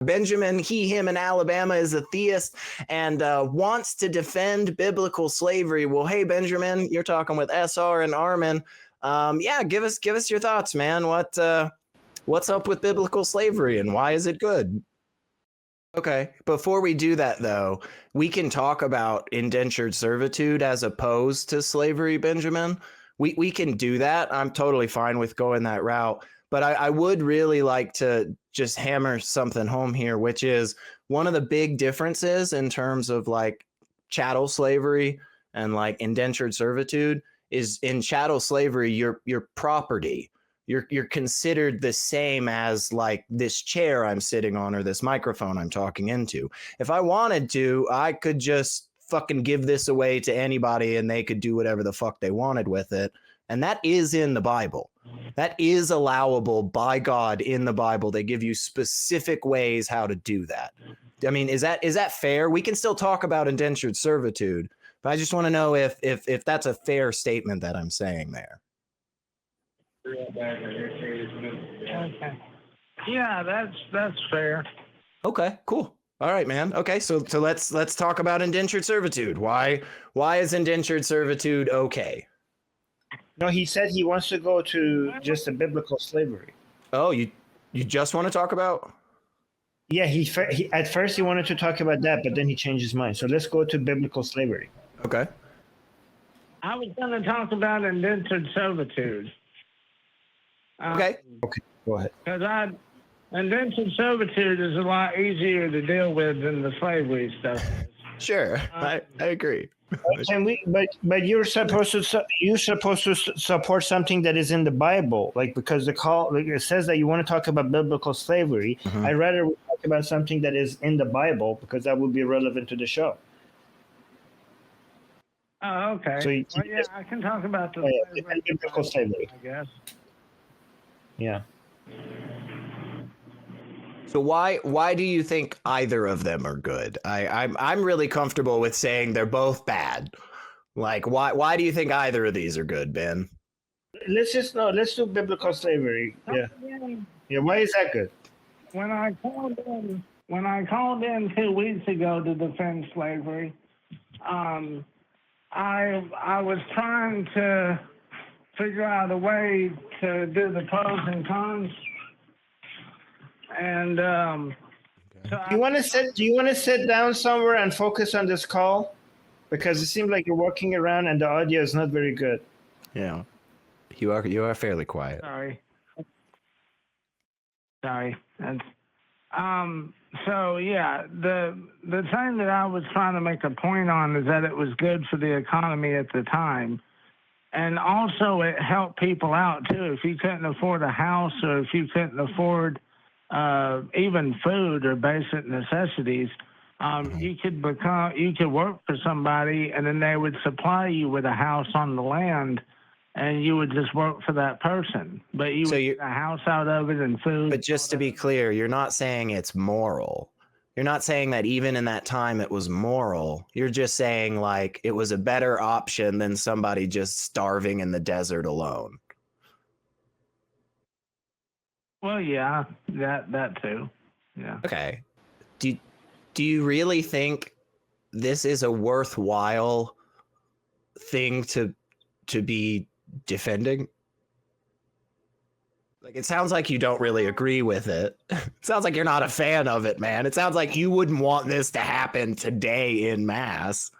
Benjamin, him in Alabama is a theist and wants to defend biblical slavery. Well, hey, Benjamin, you're talking with SR and Armin. Yeah, give us your thoughts, man. What's up with biblical slavery and why is it good? Okay, before we do that, though, we can talk about indentured servitude as opposed to slavery, Benjamin. We can do that. I'm totally fine with going that route. But I would really like to just hammer something home here, which is one of the big differences in terms of like chattel slavery and like indentured servitude is in chattel slavery, your property. You're considered the same as like this chair I'm sitting on or this microphone I'm talking into. If I wanted to, I could just fucking give this away to anybody and they could do whatever the fuck they wanted with it. And that is in the Bible. That is allowable by God in the Bible. They give you specific ways how to do that. I mean, is that fair? We can still talk about indentured servitude, but I just want to know if that's a fair statement that I'm saying there. Okay. Yeah, that's fair. Okay, cool. All right, man. Okay, so let's talk about indentured servitude. Why is indentured servitude okay? No, he said he wants to go to just a biblical slavery. Oh, you just want to talk about? Yeah, he at first he wanted to talk about that, but then he changed his mind. So let's go to biblical slavery. Okay. I was going to talk about indentured servitude. Okay. Okay, go ahead. Because indentured servitude is a lot easier to deal with than the slavery stuff. Sure, I agree. Can we? But you're supposed to support something that is in the Bible, like because it says that you want to talk about biblical slavery. Mm-hmm. I'd rather we talk about something that is in the Bible because that would be relevant to the show. Oh, okay. So yeah, I can talk about the biblical slavery, I guess. Yeah. So why do you think either of them are good? I'm really comfortable with saying they're both bad. Like why do you think either of these are good, Ben? Let's do biblical slavery. Yeah. Yeah. Why is that good? When I called in 2 weeks ago to defend slavery, I was trying to figure out a way to do the pros and cons. And so do you want to sit down somewhere and focus on this call? Because it seems like you're walking around and the audio is not very good. Yeah. You are fairly quiet. Sorry. And so yeah, the thing that I was trying to make a point on is that it was good for the economy at the time. And also it helped people out too. If you couldn't afford a house or if you couldn't afford even food or basic necessities, you could work for somebody and then they would supply you with a house on the land and you would just work for that person. But you would get a house out of it and food. But just to be clear, you're not saying it's moral. You're not saying that even in that time it was moral. You're just saying like it was a better option than somebody just starving in the desert alone. Well, yeah, that too. Yeah. Okay. Do you really think this is a worthwhile thing to be defending? Like, it sounds like you don't really agree with it. It sounds like you're not a fan of it, man. It sounds like you wouldn't want this to happen today in mass.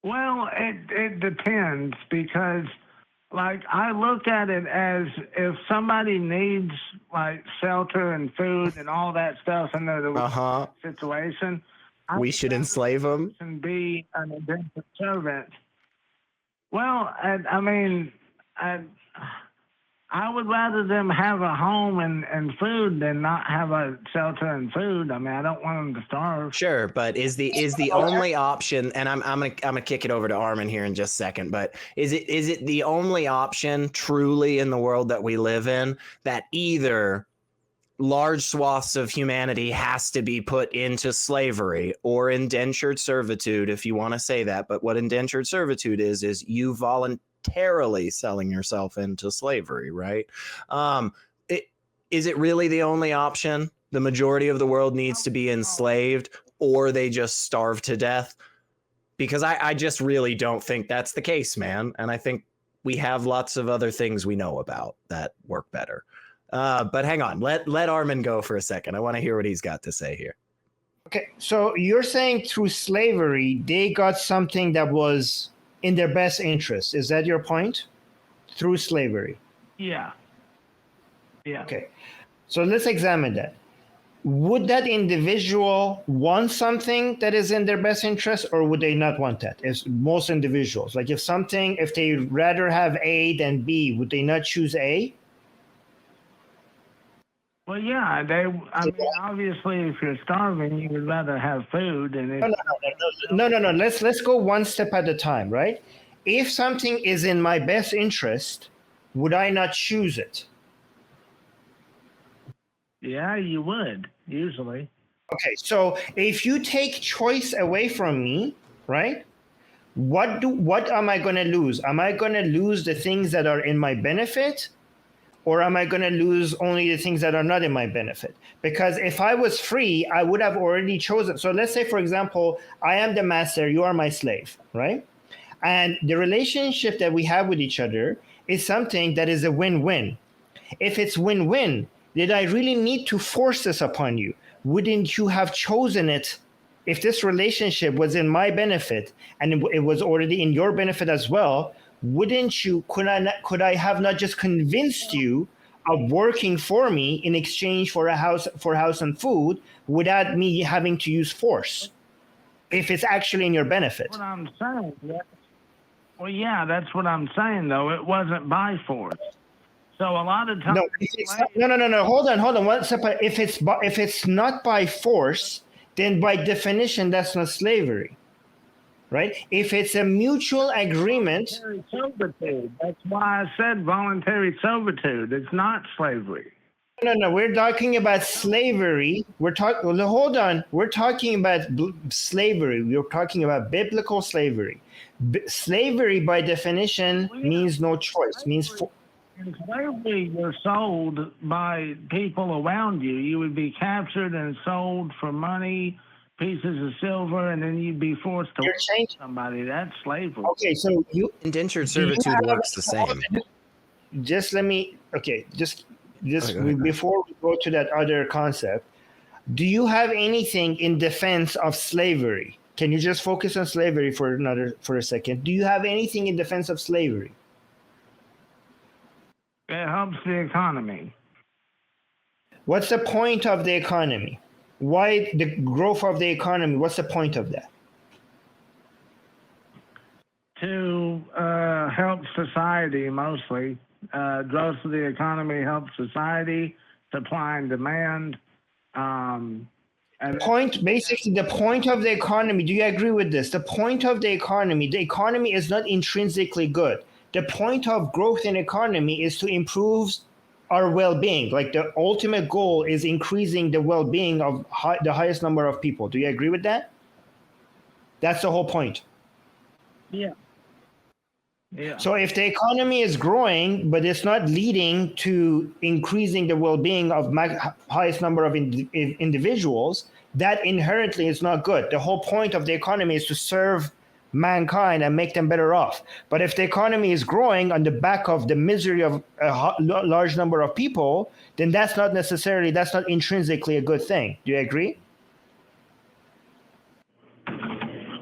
Well, it depends because, like, I look at it as if somebody needs, like, shelter and food and all that stuff in the situation. We should enslave them? And be an indentured servant. Well, I mean, I would rather them have a home and food than not have a shelter and food. I mean, I don't want them to starve. Sure, but is the only option, and I'm gonna kick it over to Armin here in just a second, but is it the only option truly in the world that we live in that either large swaths of humanity has to be put into slavery or indentured servitude, if you want to say that, but what indentured servitude is you voluntarily selling yourself into slavery, right? is it really the only option? The majority of the world needs to be enslaved, or they just starve to death? Because I just really don't think that's the case, man. And I think we have lots of other things we know about that work better. But hang on, let Armin go for a second. I want to hear what he's got to say here. Okay, so you're saying through slavery, they got something that was in their best interest. Is that your point? Through slavery? Yeah. Yeah. Okay, so let's examine that. Would that individual want something that is in their best interest, or would they not want that? As most individuals, like if they rather have A than B, would they not choose A? Well, yeah, I mean, obviously, if you're starving, you would rather have food. And No. Let's go one step at a time, right? If something is in my best interest, would I not choose it? Yeah, you would, usually. Okay, so if you take choice away from me, right? What am I going to lose? Am I going to lose the things that are in my benefit, or am I going to lose only the things that are not in my benefit? Because if I was free, I would have already chosen. So let's say, for example, I am the master, you are my slave, right? And the relationship that we have with each other is something that is a win-win. If it's win-win, did I really need to force this upon you? Wouldn't you have chosen it if this relationship was in my benefit and it was already in your benefit as well? Wouldn't you? Could I have not just convinced you of working for me in exchange for house and food without me having to use force, if it's actually in your benefit? That's what I'm saying. Yeah. Well, yeah, that's what I'm saying, though. It wasn't by force. So a lot of times. No. Hold on. One second. If it's not by force, then by definition that's not slavery, right? If it's a mutual agreement. Voluntary servitude. That's why I said voluntary servitude. It's not slavery. No. We're talking about slavery. Hold on. We're talking about slavery. We're talking about biblical slavery. Slavery by definition means no choice. Means. In slavery, you're sold by people around you. You would be captured and sold for money, pieces of silver, and then you'd be forced to work for somebody. That's slavery. Okay, so Indentured servitude works the same. Just let me. Okay, just before we go to that other concept, do you have anything in defense of slavery? Can you just focus on slavery for a second? Do you have anything in defense of slavery? It helps the economy. What's the point of the economy? Why the growth of the economy? What's the point of that? To help society mostly. Growth of the economy helps society, supply and demand. Basically, the point of the economy, do you agree with this? The point of the economy is not intrinsically good. The point of growth in economy is to improve our well-being. Like the ultimate goal is increasing the well-being of the highest number of people. Do you agree with that? That's the whole point. Yeah. Yeah. So if the economy is growing, but it's not leading to increasing the well-being of highest number of individuals, that inherently is not good. The whole point of the economy is to serve mankind and make them better off. But if the economy is growing on the back of the misery of a large number of people, then that's not intrinsically a good thing. Do you agree?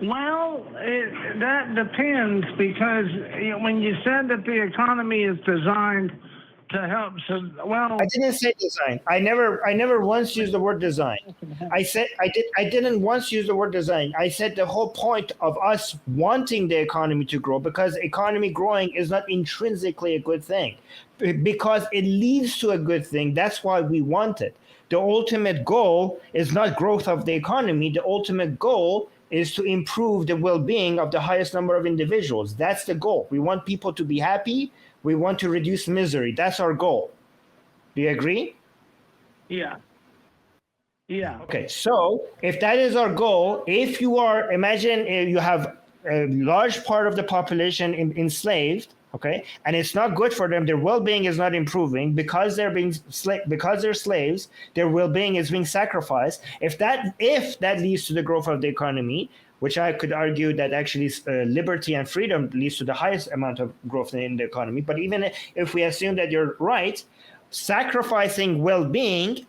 Well, that depends, because when you said that the economy is designed to help, I didn't say design. I never once used the word design. I didn't once use the word design. I said the whole point of us wanting the economy to grow, because economy growing is not intrinsically a good thing, because it leads to a good thing. That's why we want it. The ultimate goal is not growth of the economy. The ultimate goal is to improve the well-being of the highest number of individuals. That's the goal. We want people to be happy. We want to reduce misery. That's our goal. Do you agree? Yeah. Yeah. Okay, so if that is our goal, imagine you have a large part of the population enslaved, okay, and it's not good for them. Their well-being is not improving because they're being because they're slaves. Their well-being is being sacrificed. If that leads to the growth of the economy, which I could argue that actually liberty and freedom leads to the highest amount of growth in the economy. But even if we assume that you're right, sacrificing well-being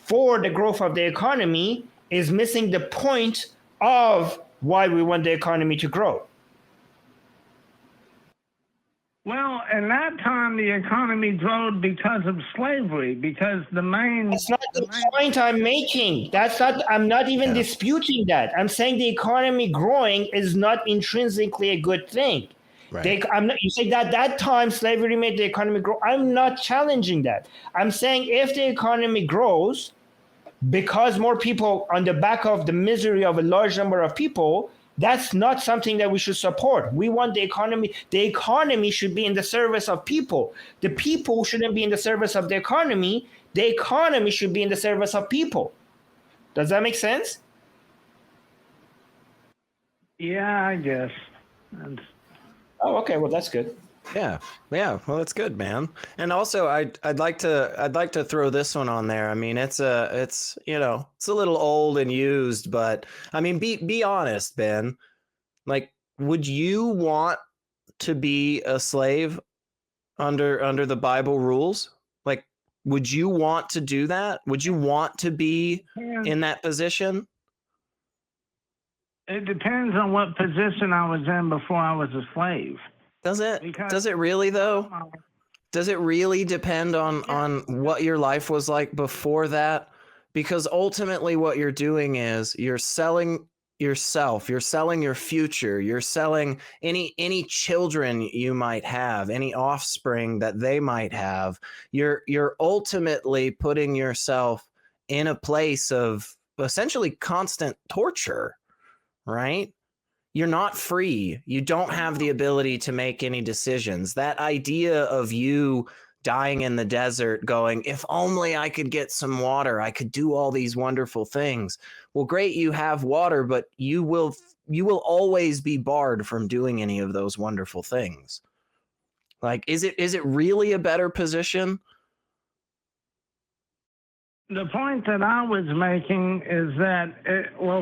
for the growth of the economy is missing the point of why we want the economy to grow. Well, in that time, the economy grew because of slavery, because the main... That's not the point I'm making. I'm not even disputing that. I'm saying the economy growing is not intrinsically a good thing. Right. You say that time slavery made the economy grow. I'm not challenging that. I'm saying if the economy grows because more people on the back of the misery of a large number of people, that's not something that we should support. We want the economy. The economy should be in the service of people. The people shouldn't be in the service of the economy. The economy should be in the service of people. Does that make sense? Yeah, I guess. Oh, okay. Well, that's good. Yeah. Well, it's good, man. And also, I'd like to throw this one on there. I mean, it's a little old and used, but I mean, be honest, Ben. Like, would you want to be a slave under the Bible rules? Like, would you want to do that? Would you want to be in that position? It depends on what position I was in before I was a slave. Does it really though? Does it really depend on what your life was like before that? Because ultimately what you're doing is you're selling yourself, you're selling your future, you're selling any children you might have, any offspring that they might have. You're ultimately putting yourself in a place of essentially constant torture, right? You're not free. You don't have the ability to make any decisions. That idea of you dying in the desert going, if only I could get some water, I could do all these wonderful things. Well, great, you have water, but you will always be barred from doing any of those wonderful things. Like, is it really a better position? The point that I was making is that,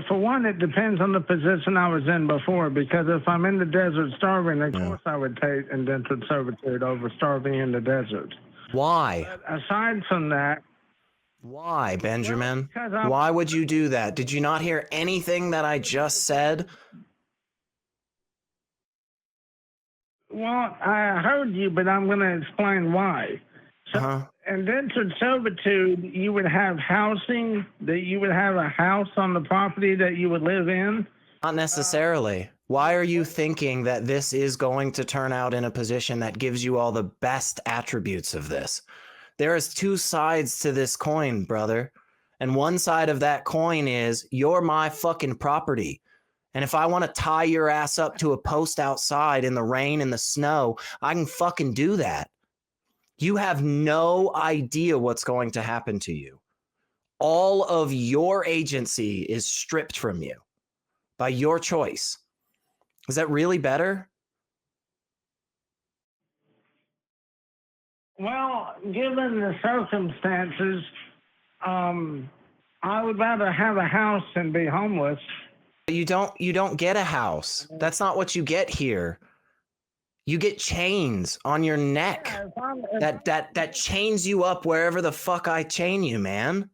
for one, it depends on the position I was in before, because if I'm in the desert starving, of course I would take indentured servitude over starving in the desert. Why? But aside from that... Why, Benjamin? Why would you do that? Did you not hear anything that I just said? Well, I heard you, but I'm going to explain why. So, indentured servitude, you would have housing, that you would have a house on the property that you would live in? Not necessarily. Why are you thinking that this is going to turn out in a position that gives you all the best attributes of this? There is two sides to this coin, brother. And one side of that coin is you're my fucking property. And if I want to tie your ass up to a post outside in the rain and the snow, I can fucking do that. You have no idea what's going to happen to you. All of your agency is stripped from you by your choice. Is that really better? Well, given the circumstances, I would rather have a house than be homeless. You don't get a house. That's not what you get here. You get chains on your neck that chains you up wherever the fuck I chain you, man.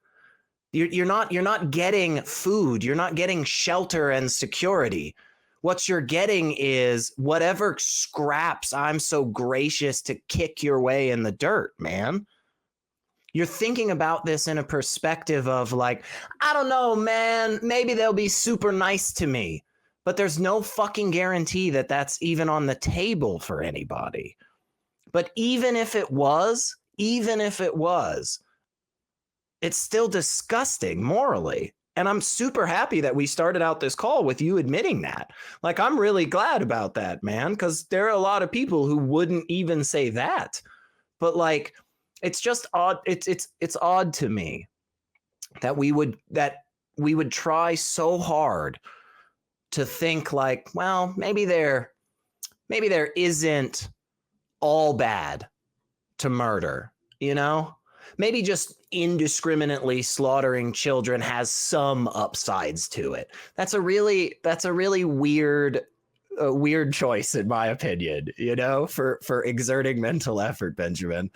You're not getting food. You're not getting shelter and security. What you're getting is whatever scraps I'm so gracious to kick your way in the dirt, man. You're thinking about this in a perspective of like, I don't know, man, maybe they'll be super nice to me. But there's no fucking guarantee that that's even on the table for anybody. But even if it was, it's still disgusting morally. And I'm super happy that we started out this call with you admitting that. Like, I'm really glad about that, man, because there are a lot of people who wouldn't even say that. But like, it's just odd. It's odd to me that we would try so hard to think like, well, maybe there isn't all bad to murder, you know? Maybe just indiscriminately slaughtering children has some upsides to it. That's a really weird choice, in my opinion, you know, for exerting mental effort, Benjamin.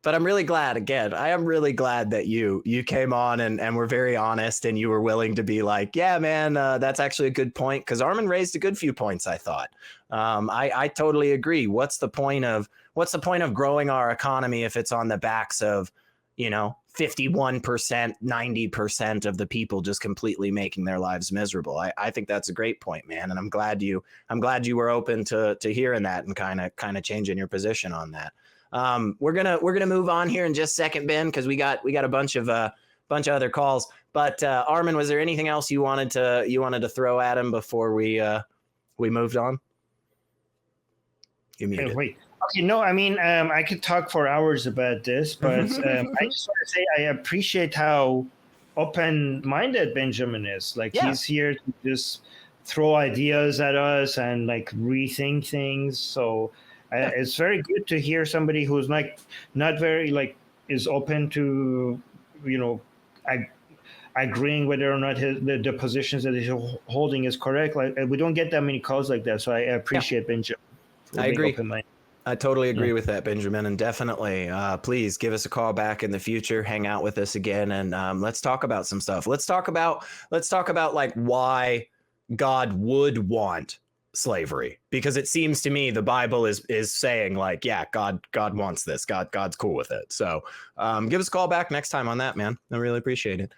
But I'm really glad, again, I am really glad that you came on and were very honest, and you were willing to be like, yeah, man, that's actually a good point. Because Armin raised a good few points, I thought. I totally agree. What's the point of growing our economy if it's on the backs of, you know, 51%, 90% of the people just completely making their lives miserable? I think that's a great point, man. And I'm glad you were open to hearing that and kind of changing your position on that. We're gonna move on here in just a second, Ben, because we got a bunch of other calls. But Armin, was there anything else you wanted to throw at him before we moved on? You muted. Wait. Okay, no, I mean, I could talk for hours about this, but I just want to say I appreciate how open-minded Benjamin is. Like, he's here to just throw ideas at us and like rethink things. So it's very good to hear somebody who's like not very like is open to, you know, agreeing whether or not the positions that he's holding is correct. Like, we don't get that many calls like that, so I appreciate Benjamin. I agree. I totally agree with that, Benjamin, and definitely please give us a call back in the future. Hang out with us again, and let's talk about some stuff. Let's talk about like why God would want slavery, because it seems to me the Bible is saying like, yeah, God wants this. God's cool with it. So give us a call back next time on that, man. I really appreciate it.